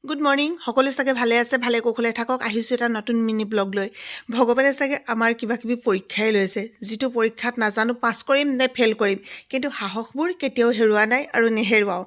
good morning সকলো চাগে ভালে আছে ভালে কুশলে থাকক আহিছোঁ এটা নতুন মিনি ব্লগ লৈ ভগৱানে চাগে আমাৰ কিবা কিবি পৰীক্ষাই লৈছে যিটো পৰীক্ষাত নাজানো পাছ কৰিম নে ফেইল কৰিম কিন্তু সাহসবোৰ কেতিয়াও হেৰুৱা নাই আৰু নেহেৰুৱাও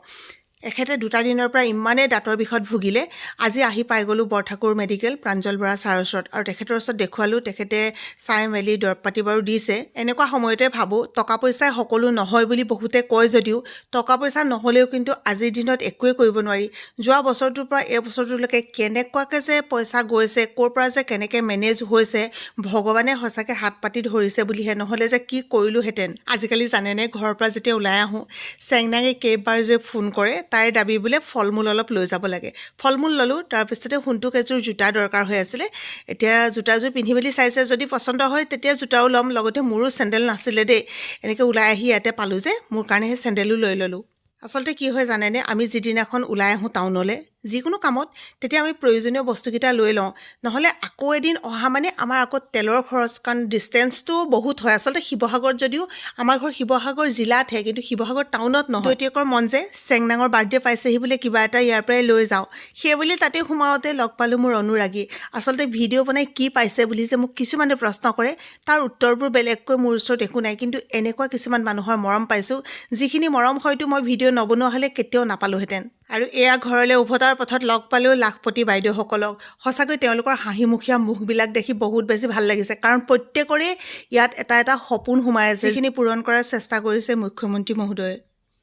এখেতে দুটা দিনৰ পৰা ইমানেই দাঁতৰ বিষত ভুগিলে আজি আহি পাই গ'লোঁ বৰঠাকুৰ মেডিকেল প্ৰাঞ্জল বৰা ছাৰৰ ওচৰত আৰু তেখেতৰ ওচৰত দেখুৱালোঁ তেখেতে চাই মেলি দৰৱ পাতি বাৰু দিছে এনেকুৱা সময়তে ভাবোঁ টকা পইচাই সকলো নহয় বুলি বহুতে কয় যদিও টকা পইচা নহ'লেও কিন্তু আজিৰ দিনত একোৱে কৰিব নোৱাৰি যোৱা বছৰটোৰ পৰা এই বছৰটোলৈকে কেনেকুৱাকৈ যে পইচা গৈছে ক'ৰ পৰা যে কেনেকৈ মেনেজ হৈছে ভগৱানে সঁচাকৈ হাত পাতি ধৰিছে বুলিহে নহ'লে যে কি কৰিলোহেঁতেন আজিকালি জানেনে ঘৰৰ পৰা যেতিয়া ওলাই আহোঁ চেংনাঙে কেইবাৰ যে ফোন কৰে তাইৰ দাবী বোলে ফল মূল অলপ লৈ যাব লাগে ফল মূল ল'লোঁ তাৰপিছতে সোণটোক এযোৰ জোতা দৰকাৰ হৈ আছিলে এতিয়া জোতাযোৰ পিন্ধি মেলি চাইছে যদি পচন্দ হয় তেতিয়া জোতাও ল'ম লগতে মোৰো চেণ্ডেল নাছিলে দেই এনেকৈ ওলাই আহি ইয়াতে পালোঁ যে মোৰ কাৰণে সেই চেণ্ডেলো লৈ ল'লোঁ আচলতে কি হয় জানেনে আমি যিদিনাখন ওলাই আহোঁ টাউনলৈ যিকোনো কামত তেতিয়া আমি প্ৰয়োজনীয় বস্তুকেইটা লৈ লওঁ নহ'লে আকৌ এদিন অহা মানে আমাৰ আকৌ তেলৰ খৰচ কাৰণ ডিষ্টেঞ্চটো বহুত হয় আচলতে শিৱসাগৰত যদিও আমাৰ ঘৰ শিৱসাগৰ জিলাতহে কিন্তু শিৱসাগৰ টাউনত নহয় দৈতীয়কৰ মন যে চেংনাঙৰ বাৰ্থডে পাইছেহি বোলে কিবা এটা ইয়াৰ পৰাই লৈ যাওঁ সেইবুলি তাতে সোমাওঁতে লগ পালোঁ মোৰ অনুৰাগী আচলতে ভিডিঅ' বনাই কি পাইছে বুলি যে মোক কিছুমানে প্ৰশ্ন কৰে তাৰ উত্তৰবোৰ বেলেগকৈ মোৰ ওচৰত একো নাই কিন্তু এনেকুৱা কিছুমান মানুহৰ মৰম পাইছোঁ যিখিনি মৰম হয়তো মই ভিডিঅ' নবনোৱা হ'লে কেতিয়াও নাপালোঁহেঁতেন আৰু এয়া ঘৰলৈ উভতাৰ পথত লগ পালেও লাখপতি বাইদেউসকলক সঁচাকৈ তেওঁলোকৰ হাঁহিমুখীয়া মুখবিলাক দেখি বহুত বেছি ভাল লাগিছে কাৰণ প্ৰত্যেকৰে ইয়াত এটা এটা সপোন সোমাই আছে যিখিনি পূৰণ কৰাৰ চেষ্টা কৰিছে মুখ্যমন্ত্ৰী মহোদয়ে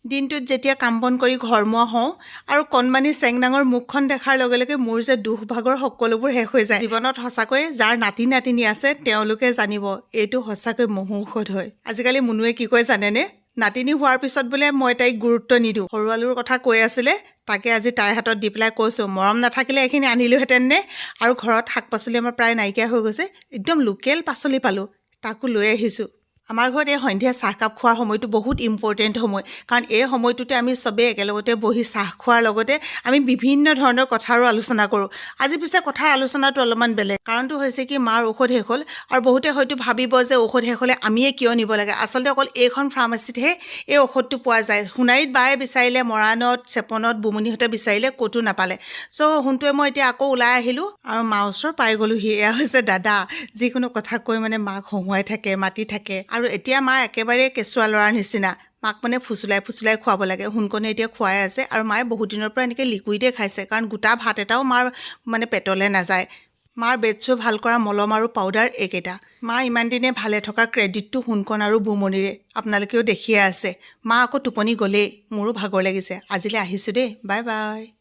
দিনটোত যেতিয়া কাম বন কৰি ঘৰমুৱা হওঁ আৰু কণমানি চেংনাঙৰ মুখখন দেখাৰ লগে লগে মোৰ যে দুখ ভাগৰ সকলোবোৰ শেষ হৈ যায় জীৱনত সঁচাকৈ যাৰ নাতি নাতিনী আছে তেওঁলোকে জানিব এইটো সঁচাকৈ মহৌষধ হয় আজিকালি মুনুৱে কি কয় জানেনে নাতিনী হোৱাৰ পিছত বোলে মই তাইক গুৰুত্ব নিদিওঁ সৰু আলুৰ কথা কৈ আছিলে তাকে আজি তাইৰ হাতত দি পেলাই কৈছোঁ মৰম নাথাকিলে এইখিনি আনিলোহেঁতেন নে আৰু ঘৰত শাক পাচলি আমাৰ প্ৰায় নাইকিয়া হৈ গৈছে একদম লোকেল পাচলি পালোঁ তাকো লৈ আহিছোঁ আমাৰ ঘৰত এই সন্ধিয়া চাহকাপ খোৱাৰ সময়টো বহুত ইম্পৰ্টেণ্ট সময় কাৰণ এই সময়টোতে আমি চবেই একেলগতে বহি চাহ খোৱাৰ লগতে আমি বিভিন্ন ধৰণৰ কথাৰো আলোচনা কৰোঁ আজি পিছে কথাৰ আলোচনাটো অলপমান বেলেগ কাৰণটো হৈছে কি মাৰ ঔষধ শেষ হ'ল আৰু বহুতে হয়তো ভাবিব যে ঔষধ শেষ হ'লে আমিয়ে কিয় নিব লাগে আচলতে অকল এইখন ফাৰ্মাচীতহে এই ঔষধটো পোৱা যায় সোণাৰীত বায়ে বিচাৰিলে মৰাণত চেপনত বুমনিহঁতে বিচাৰিলে ক'তো নাপালে চ' সোণটোৱে মই এতিয়া আকৌ ওলাই আহিলোঁ আৰু মাৰ ওচৰ পাই গ'লোহি এয়া হৈছে দাদা যিকোনো কথা কৈ মানে মাক হহুৱাই থাকে মাতি থাকে আৰু এতিয়া মা একেবাৰে কেঁচুৱা ল'ৰাৰ নিচিনা মাক মানে ফুচুলাই ফুচুলাই খুৱাব লাগে সোণকণে এতিয়া খুৱাই আছে আৰু মায়ে বহুত দিনৰ পৰা এনেকৈ লিকুইডে খাইছে কাৰণ গোটা ভাত এটাও মাৰ মানে পেটলৈ নাযায় মাৰ বেডশ্বু ভাল কৰা মলম আৰু পাউডাৰ এইকেইটা মা ইমান দিনে ভালে থকাৰ ক্ৰেডিটটো সোণকণ আৰু বুমনিৰে আপোনালোকেও দেখিয়ে আছে মা আকৌ টোপনি গ'লেই মোৰো ভাগৰ লাগিছে আজিলৈ আহিছোঁ দেই বাই বাই